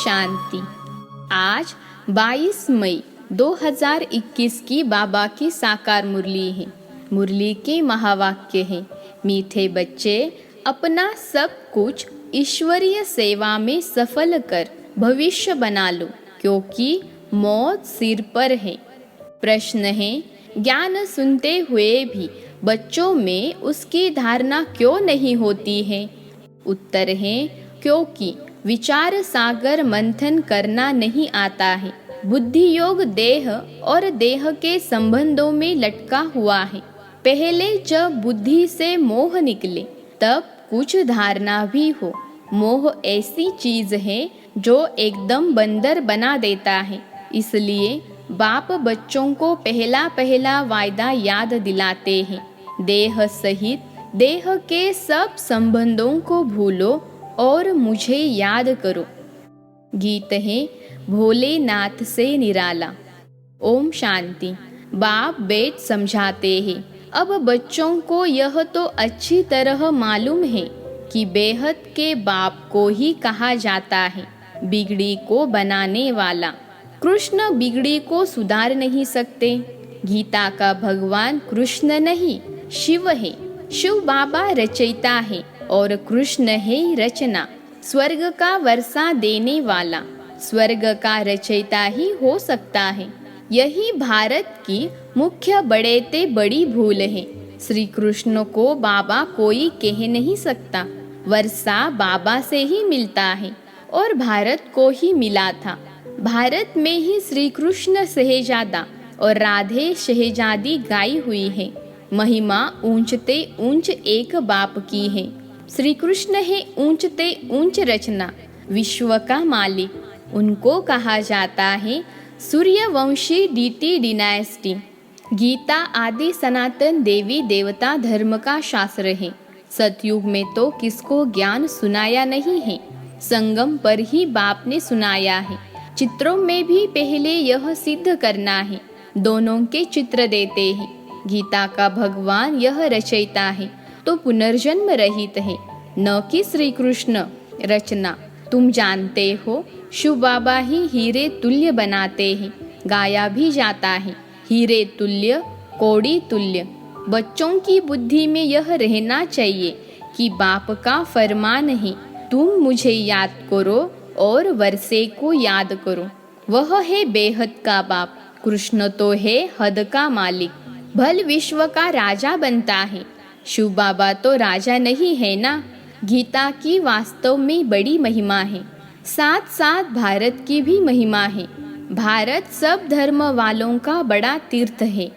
शांति। आज 22 मई 2021 की बाबा की साकार मुरली है। मुरली के महावाक्य हैं, मीठे बच्चे अपना सब कुछ ईश्वरीय सेवा में सफल कर भविष्य बना लो, क्योंकि मौत सिर पर है। प्रश्न है, ज्ञान सुनते हुए भी बच्चों में उसकी धारणा क्यों नहीं होती है? उत्तर है, क्योंकि विचार सागर मंथन करना नहीं आता है। बुद्धि योग देह और देह के संबंधों में लटका हुआ है। पहले जब बुद्धि से मोह निकले तब कुछ धारणा भी हो। मोह ऐसी चीज है जो एकदम बंदर बना देता है। इसलिए बाप बच्चों को पहला पहला वायदा याद दिलाते हैं, देह सहित देह के सब संबंधों को भूलो और मुझे याद करो। गीत है भोलेनाथ से निराला। ओम शांति। बाप बेट समझाते हैं, अब बच्चों को यह तो अच्छी तरह मालूम है कि बेहद के बाप को ही कहा जाता है बिगड़ी को बनाने वाला। कृष्ण बिगड़ी को सुधार नहीं सकते। गीता का भगवान कृष्ण नहीं, शिव है। शिव बाबा रचयिता है और कृष्ण है रचना। स्वर्ग का वर्षा देने वाला स्वर्ग का रचयिता ही हो सकता है। यही भारत की मुख्य बड़ेते बड़ी भूल है। श्री कृष्ण को बाबा कोई कह नहीं सकता। वर्षा बाबा से ही मिलता है और भारत को ही मिला था। भारत में ही श्री कृष्ण शहजादा और राधे शहजादी गाई हुई है। महिमा ऊंचते ऊंच एक बाप की है। श्री कृष्ण है ऊंचते ऊंच रचना, विश्व का मालिक। उनको कहा जाता है सूर्यवंशी डीटी डिनाइस्टी। गीता आदि सनातन देवी देवता धर्म का शास्त्र है। सतयुग में तो किसको ज्ञान सुनाया नहीं है, संगम पर ही बाप ने सुनाया है। चित्रों में भी पहले यह सिद्ध करना है। दोनों के चित्र देते हैं। गीता का भगवान यह रचयिता है तो पुनर्जन्म रहित है, न कि श्री कृष्ण रचना। तुम जानते हो शिव बाबा ही हीरे तुल्य बनाते हैं। गाया भी जाता है हीरे तुल्य कौड़ी तुल्य। बच्चों की बुद्धि में यह रहना चाहिए कि बाप का फरमान है, तुम मुझे याद करो और वर्षे को याद करो। वह है बेहद का बाप। कृष्ण तो है हद का मालिक, भल विश्व का राजा बनता है। शिव बाबा तो राजा नहीं है ना। गीता की वास्तव में बड़ी महिमा है, साथ साथ भारत की भी महिमा है। भारत सब धर्म वालों का बड़ा तीर्थ है।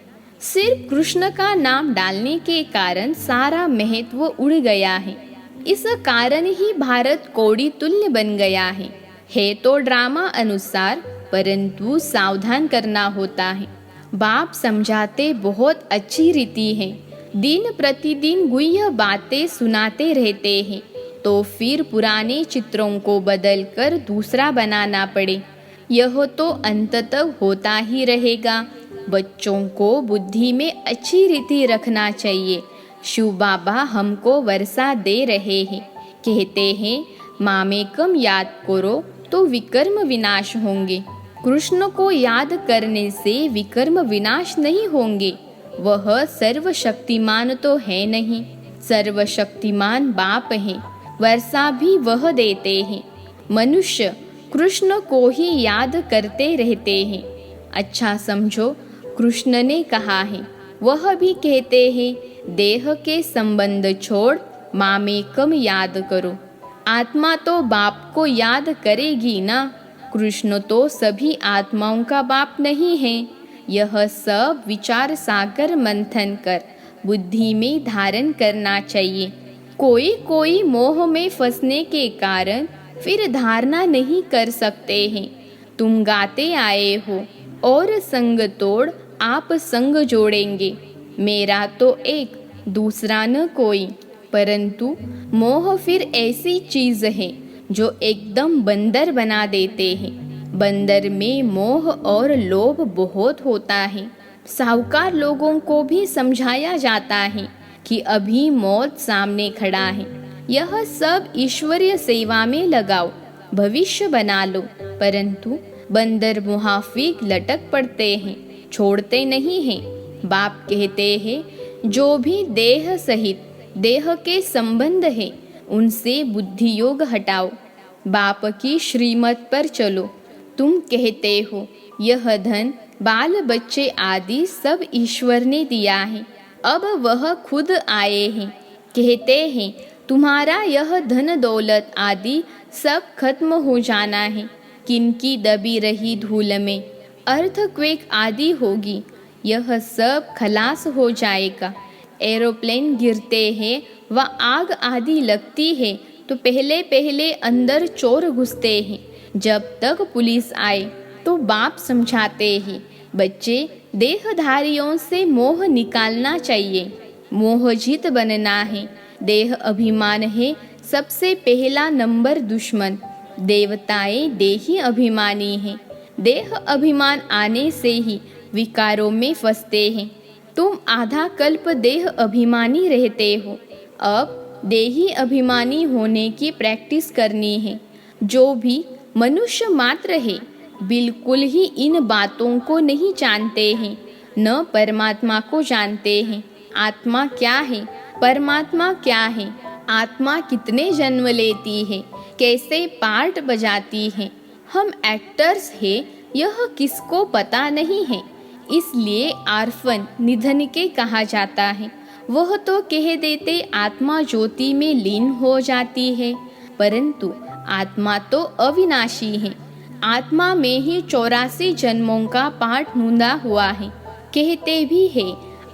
सिर्फ कृष्ण का नाम डालने के कारण सारा महत्व उड़ गया है। इस कारण ही भारत कौड़ी तुल्य बन गया है तो ड्रामा अनुसार, परंतु सावधान करना होता है। बाप समझाते बहुत अच्छी रीति है। दिन प्रतिदिन गुह्य बातें सुनाते रहते हैं तो फिर पुराने चित्रों को बदलकर दूसरा बनाना पड़े, यह तो अंततः होता ही रहेगा। बच्चों को बुद्धि में अच्छी रीति रखना चाहिए। शिव बाबा हमको वर्षा दे रहे हैं। कहते हैं मामेकम याद करो तो विकर्म विनाश होंगे। कृष्ण को याद करने से विकर्म विनाश नहीं होंगे। वह सर्वशक्तिमान तो है नहीं, सर्वशक्तिमान बाप है। वर्षा भी वह देते हैं। मनुष्य कृष्ण को ही याद करते रहते हैं। अच्छा समझो, कृष्ण ने कहा है, वह भी कहते हैं देह के संबंध छोड़ मामेकम याद करो। आत्मा तो बाप को याद करेगी ना। कृष्ण तो सभी आत्माओं का बाप नहीं है। यह सब विचार सागर मंथन कर बुद्धि में धारण करना चाहिए। कोई कोई मोह में फंसने के कारण फिर धारणा नहीं कर सकते हैं। तुम गाते आए हो और संग तोड़ आप संग जोड़ेंगे। मेरा तो एक दूसरा न कोई। परंतु मोह फिर ऐसी चीज है जो एकदम बंदर बना देते हैं। बंदर में मोह और लोभ बहुत होता है। साहूकार लोगों को भी समझाया जाता है कि अभी मौत सामने खड़ा है, यह सब ईश्वरीय सेवा में लगाओ। भविष्य बना लो, परंतु बंदर मुहाफिक लटक पड़ते हैं, छोड़ते नहीं हैं। बाप कहते हैं जो भी देह सहित देह के संबंध है उनसे बुद्धि योग हटाओ, बाप की श्रीमत पर चलो। तुम कहते हो यह धन बाल बच्चे आदि सब ईश्वर ने दिया है, अब वह खुद आए हैं। कहते हैं तुम्हारा यह धन दौलत आदि सब खत्म हो जाना है, किनकी दबी रही धूल में अर्थक्वेक आदि होगी, यह सब खलास हो जाएगा। एरोप्लेन गिरते हैं व आग आदि लगती है तो पहले पहले अंदर चोर घुसते हैं, जब तक पुलिस आए तो बाप समझाते हैं बच्चे देहधारियों से मोह निकालना चाहिए, मोहजित बनना है। देह अभिमान है सबसे पहला नंबर दुश्मन। देवताएं देही अभिमानी हैं, देह अभिमान आने से ही विकारों में फंसते हैं। तुम आधा कल्प देह अभिमानी रहते हो, अब देही अभिमानी होने की प्रैक्टिस करनी है। जो भी मनुष्य मात्र है बिल्कुल ही इन बातों को नहीं जानते हैं, न परमात्मा को जानते हैं। आत्मा क्या है, परमात्मा क्या है, आत्मा कितने जन्म लेती है, कैसे पार्ट बजाती है, हम एक्टर्स हैं, यह किसको पता नहीं है। इसलिए आर्फन निधन के कहा जाता है। वह तो कह देते आत्मा ज्योति में लीन हो जाती है, परंतु आत्मा तो अविनाशी है। आत्मा में ही 84 जन्मों का पाठ नूंदा हुआ है। कहते भी है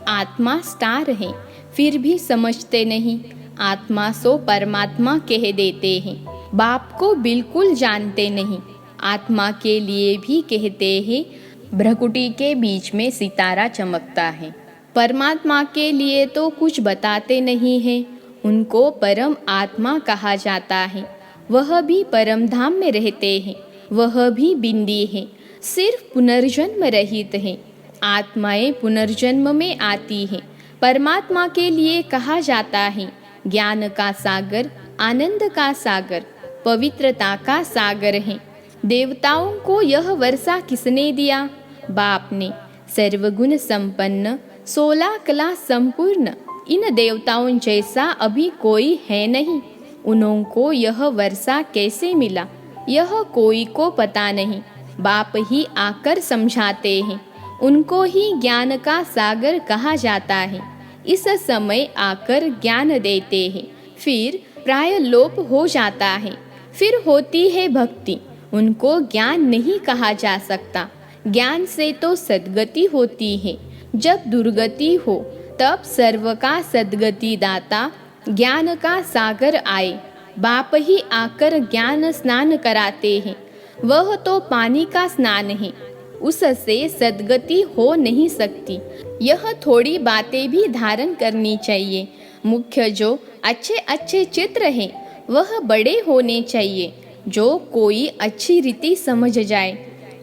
आत्मा स्टार है, फिर भी समझते नहीं। आत्मा सो परमात्मा कह देते हैं, बाप को बिल्कुल जानते नहीं। आत्मा के लिए भी कहते हैं भ्रकुटी के बीच में सितारा चमकता है। परमात्मा के लिए तो कुछ बताते नहीं हैं, उनको परम आत्मा कहा जाता है। वह भी परम धाम में रहते हैं, वह भी बिंदी है, सिर्फ पुनर्जन्म रहित है। आत्माएं पुनर्जन्म में आती है। परमात्मा के लिए कहा जाता है ज्ञान का सागर, आनंद का सागर, पवित्रता का सागर है। देवताओं को यह वर्षा किसने दिया? बाप ने। सर्वगुण संपन्न, 16 कला संपूर्ण, इन देवताओं जैसा अभी कोई है नहीं। उनको यह वर्षा कैसे मिला, यह कोई को पता नहीं। बाप ही आकर समझाते हैं, उनको ही ज्ञान का सागर कहा जाता है। इस समय आकर ज्ञान देते हैं, फिर प्राय लोप हो जाता है, फिर होती है भक्ति। उनको ज्ञान नहीं कहा जा सकता। ज्ञान से तो सद्गति होती है। जब दुर्गति हो तब सर्व का सद्गति दाता ज्ञान का सागर आए। बाप ही आकर ज्ञान स्नान कराते हैं, वह तो पानी का स्नान है, उससे सद्गति हो नहीं सकती। यह थोड़ी बातें भी धारण करनी चाहिए। मुख्य जो अच्छे अच्छे चित्र हैं वह बड़े होने चाहिए, जो कोई अच्छी रीति समझ जाए।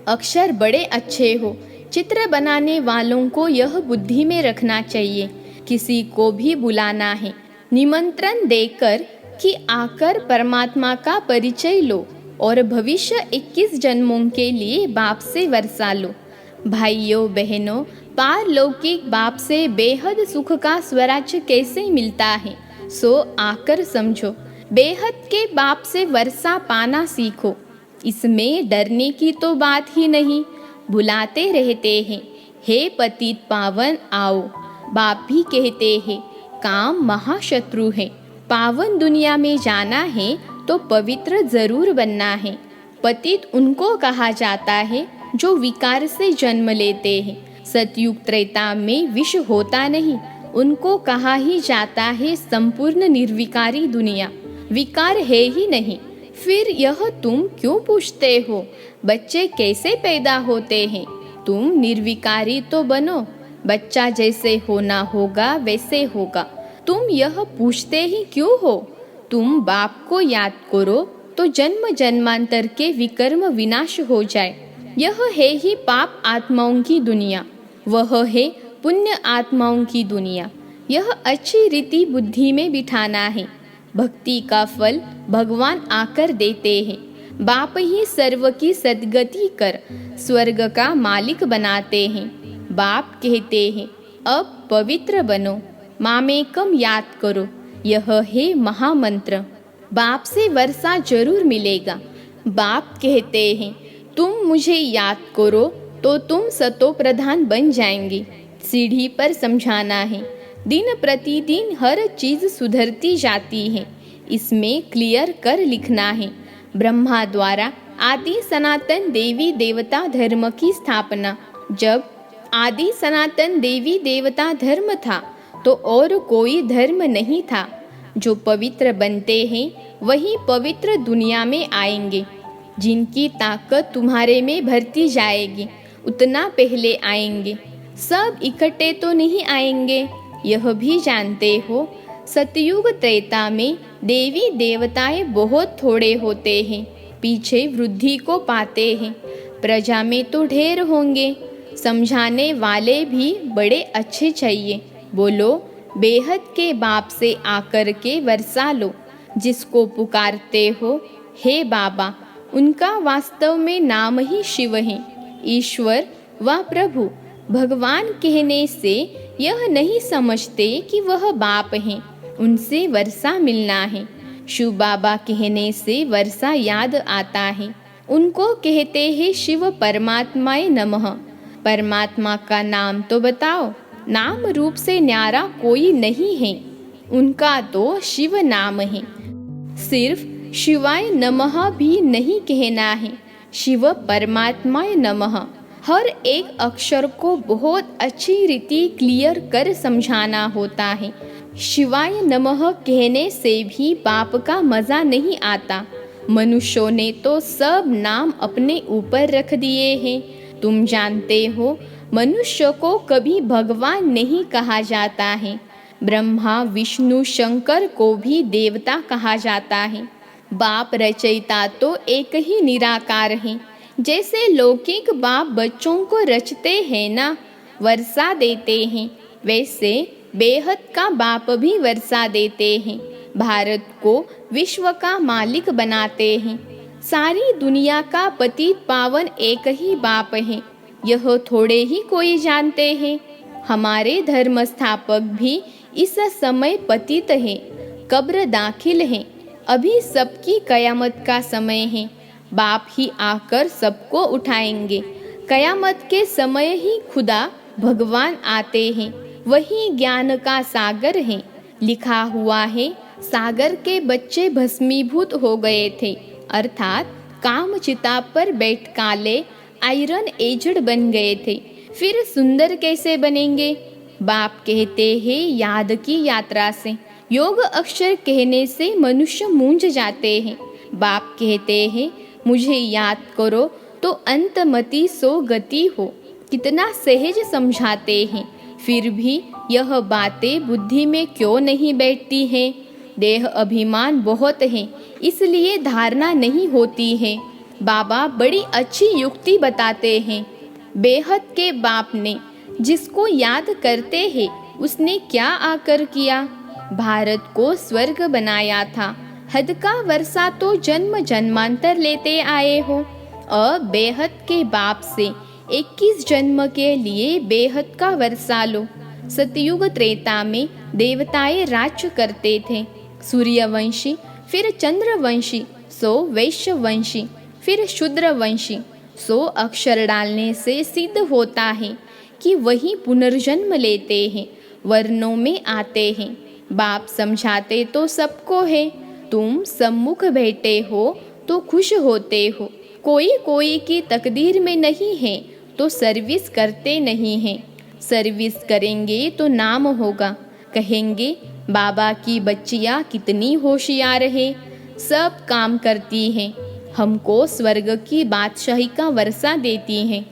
अक्षर बड़े अच्छे हो, चित्र बनाने वालों को यह बुद्धि में रखना चाहिए। किसी को भी बुलाना है, निमंत्रण देकर कि आकर परमात्मा का परिचय लो और भविष्य 21 जन्मों के लिए बाप से वर्षा लो। भाइयों बहनों, पारलौकिक बाप से बेहद सुख का स्वराज्य कैसे मिलता है, सो आकर समझो। बेहद के बाप से वर्षा पाना सीखो। इसमें डरने की तो बात ही नहीं। बुलाते रहते हैं, हे पतित पावन आओ। बाप भी कहते हैं काम महाशत्रु है। पावन दुनिया में जाना है तो पवित्र जरूर बनना है। पतित उनको कहा जाता है जो विकार से जन्म लेते हैं। सतयुग त्रेता में विष होता नहीं, उनको कहा ही जाता है संपूर्ण निर्विकारी दुनिया। विकार है ही नहीं, फिर यह तुम क्यों पूछते हो बच्चे कैसे पैदा होते हैं? तुम निर्विकारी तो बनो, बच्चा जैसे होना होगा वैसे होगा। तुम यह पूछते ही क्यों हो? तुम बाप को याद करो तो जन्म जन्मांतर के विकर्म विनाश हो जाए। यह है ही पाप आत्माओं की दुनिया, वह है पुण्य आत्माओं की दुनिया। यह अच्छी रीति बुद्धि में बिठाना है। भक्ति का फल भगवान आकर देते हैं। बाप ही सर्व की सद्गति कर स्वर्ग का मालिक बनाते हैं। बाप कहते हैं अब पवित्र बनो, मामेकम याद करो, यह है महामंत्र। बाप से वर्षा जरूर मिलेगा। बाप कहते हैं तुम मुझे याद करो तो तुम सतो प्रधान बन जाएंगे। सीढ़ी पर समझाना है, दिन प्रतिदिन हर चीज सुधरती जाती है, इसमें क्लियर कर लिखना है। ब्रह्मा द्वारा आदि सनातन देवी देवता धर्म की स्थापना। जब आदि सनातन देवी देवता धर्म था तो और कोई धर्म नहीं था। जो पवित्र बनते हैं वही पवित्र दुनिया में आएंगे। जिनकी ताकत तुम्हारे में भरती जाएगी उतना पहले आएंगे। सब इकट्ठे तो नहीं आएंगे, यह भी जानते हो। सतयुग त्रेता में देवी देवताएं बहुत थोड़े होते हैं, पीछे वृद्धि को पाते हैं। प्रजा में तो ढेर होंगे, समझाने वाले भी बड़े अच्छे चाहिए। बोलो बेहद के बाप से आकर के वर्षा लो। जिसको पुकारते हो हे बाबा, उनका वास्तव में नाम ही शिव है। ईश्वर व प्रभु भगवान कहने से यह नहीं समझते कि वह बाप हैं, उनसे वर्षा मिलना है। शिव बाबा कहने से वर्षा याद आता है। उनको कहते हैं शिव परमात्माए नमः। परमात्मा का नाम तो बताओ। नाम रूप से न्यारा कोई नहीं है, उनका तो शिव नाम है। सिर्फ शिवाय नमः भी नहीं कहना है, शिव परमात्माय नमः। हर एक अक्षर को बहुत अच्छी रीति क्लियर कर समझाना होता है। शिवाय नमः कहने से भी बाप का मजा नहीं आता। मनुष्यों ने तो सब नाम अपने ऊपर रख दिए हैं। तुम जानते हो मनुष्य को कभी भगवान नहीं कहा जाता है। ब्रह्मा विष्णु शंकर को भी देवता कहा जाता है। बाप रचयिता तो एक ही निराकार है। जैसे लौकिक बाप बच्चों को रचते हैं ना, वर्षा देते हैं, वैसे बेहद का बाप भी वर्षा देते हैं। भारत को विश्व का मालिक बनाते हैं। सारी दुनिया का पतित पावन एक ही बाप है, यह थोड़े ही कोई जानते हैं। हमारे धर्म स्थापक भी इस समय पतित हैं, कब्र दाखिल हैं। अभी सबकी कयामत का समय है। बाप ही आकर सबको उठाएंगे। कयामत के समय ही खुदा भगवान आते हैं। वही ज्ञान का सागर है। लिखा हुआ है सागर के बच्चे भस्मीभूत हो गए थे, अर्थात काम चिता पर बैठ काले आयरन एजड बन गए थे। फिर सुंदर कैसे बनेंगे? बाप कहते हैं याद की यात्रा से। योग अक्षर कहने से मनुष्य मूंझ जाते हैं। बाप कहते हैं मुझे याद करो तो अंतमति सो गति हो। कितना सहज समझाते हैं, फिर भी यह बातें बुद्धि में क्यों नहीं बैठती हैं? देह अभिमान बहुत है, इसलिए धारणा नहीं होती है। बाबा बड़ी अच्छी युक्ति बताते हैं। बेहद के बाप ने जिसको याद करते हैं उसने क्या आकर किया? भारत को स्वर्ग बनाया था। हद का वर्षा तो जन्म जन्मांतर लेते आए हो। अब बेहद के बाप से 21 जन्म के लिए बेहद का वर्षा लो। सतयुग त्रेता में देवताएं राज्य करते थे। सूर्यवंशी, फिर चंद्रवंशी, सो वैश्यवंशी, फिर शूद्रवंशी। 100 अक्षर डालने से सिद्ध होता है कि वही पुनर्जन्म लेते हैं, वर्णों में आते हैं। बाप समझाते तो सबको है। तुम सम्मुख बैठे हो तो खुश होते हो। कोई कोई की तकदीर में नहीं है तो सर्विस करते नहीं हैं। सर्विस करेंगे तो नाम होगा। कहेंगे बाबा की बच्चियाँ कितनी होशियार है, सब काम करती हैं, हमको स्वर्ग की बादशाही का वर्षा देती हैं।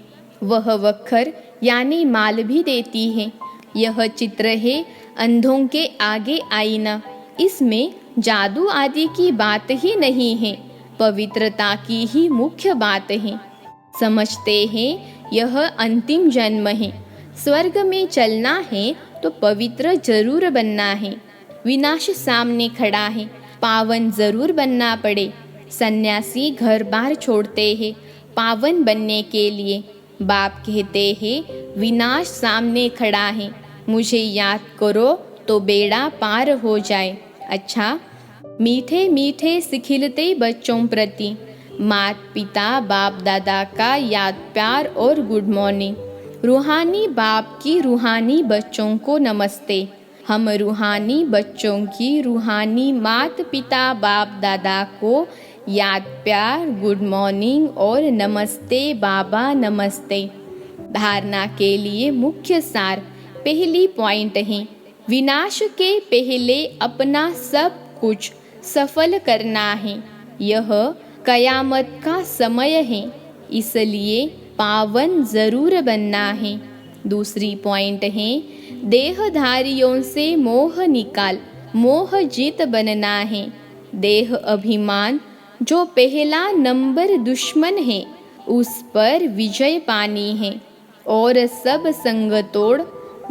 वह वक्खर यानी माल भी देती है। यह चित्र है अंधों के आगे आईना। इसमें जादू आदि की बात ही नहीं है, पवित्रता की ही मुख्य बात है। समझते हैं यह अंतिम जन्म है। स्वर्ग में चलना है तो पवित्र जरूर बनना है। विनाश सामने खड़ा है, पावन जरूर बनना पड़े। सन्यासी घर बार छोड़ते हैं पावन बनने के लिए। बाप कहते हैं विनाश सामने खड़ा है, मुझे याद करो तो बेड़ा पार हो जाए। अच्छा, मीठे मीठे सिखिलते बच्चों प्रति माता पिता बाप दादा का याद प्यार और गुड मॉर्निंग। रूहानी बाप की रूहानी बच्चों को नमस्ते। हम रूहानी बच्चों की रूहानी माता पिता बाप दादा को याद प्यार गुड मॉर्निंग और नमस्ते बाबा नमस्ते। धारणा के लिए मुख्य सार पहली पॉइंट है, विनाश के पहले अपना सब कुछ सफल करना है। यह कयामत का समय है, इसलिए पावन जरूर बनना है। दूसरी पॉइंट है, देहधारियों से मोह निकाल मोह जीत बनना है। देह अभिमान जो पहला नंबर दुश्मन है, उस पर विजय पानी है और सब संग तोड़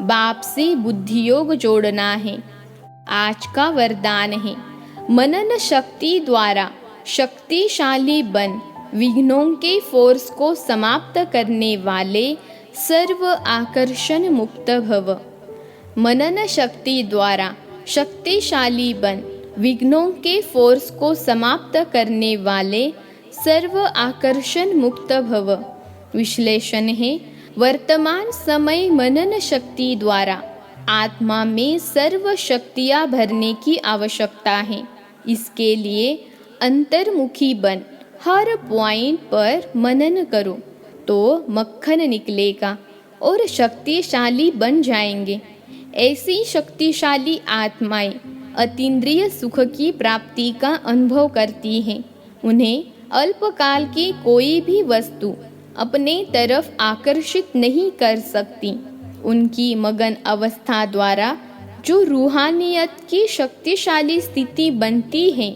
बाप से बुद्धियोग जोड़ना है। आज का वरदान है, मनन शक्ति द्वारा शक्तिशाली बन विघ्नों के फोर्स को समाप्त करने वाले सर्व आकर्षण मुक्त भव। मनन शक्ति द्वारा शक्तिशाली बन विघ्नों के फोर्स को समाप्त करने वाले सर्व आकर्षण मुक्त भव। विश्लेषण है, वर्तमान समय मनन शक्ति द्वारा आत्मा में सर्व शक्तियाँ भरने की आवश्यकता है। इसके लिए अंतर्मुखी बन हर पॉइंट पर मनन करो तो मक्खन निकलेगा और शक्तिशाली बन जाएंगे। ऐसी शक्तिशाली आत्माएं अतीन्द्रिय सुख की प्राप्ति का अनुभव करती हैं। उन्हें अल्पकाल की कोई भी वस्तु अपने तरफ आकर्षित नहीं कर सकती। उनकी मगन अवस्था द्वारा जो रूहानियत की शक्तिशाली स्थिति बनती है,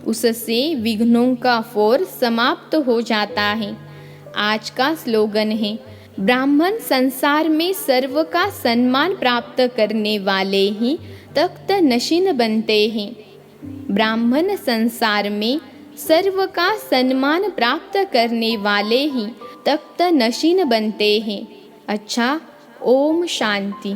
उससे विघ्नों का फोर्स समाप्त हो जाता है। आज का स्लोगन है, ब्राह्मण संसार में सर्व का सम्मान प्राप्त करने वाले ही तख्त नशीन बनते हैं। ब्राह्मण संसार में सर्व का सम्मान प्राप्त करने वाले ही तख्त नशीन बनते हैं। अच्छा, ओम शांति।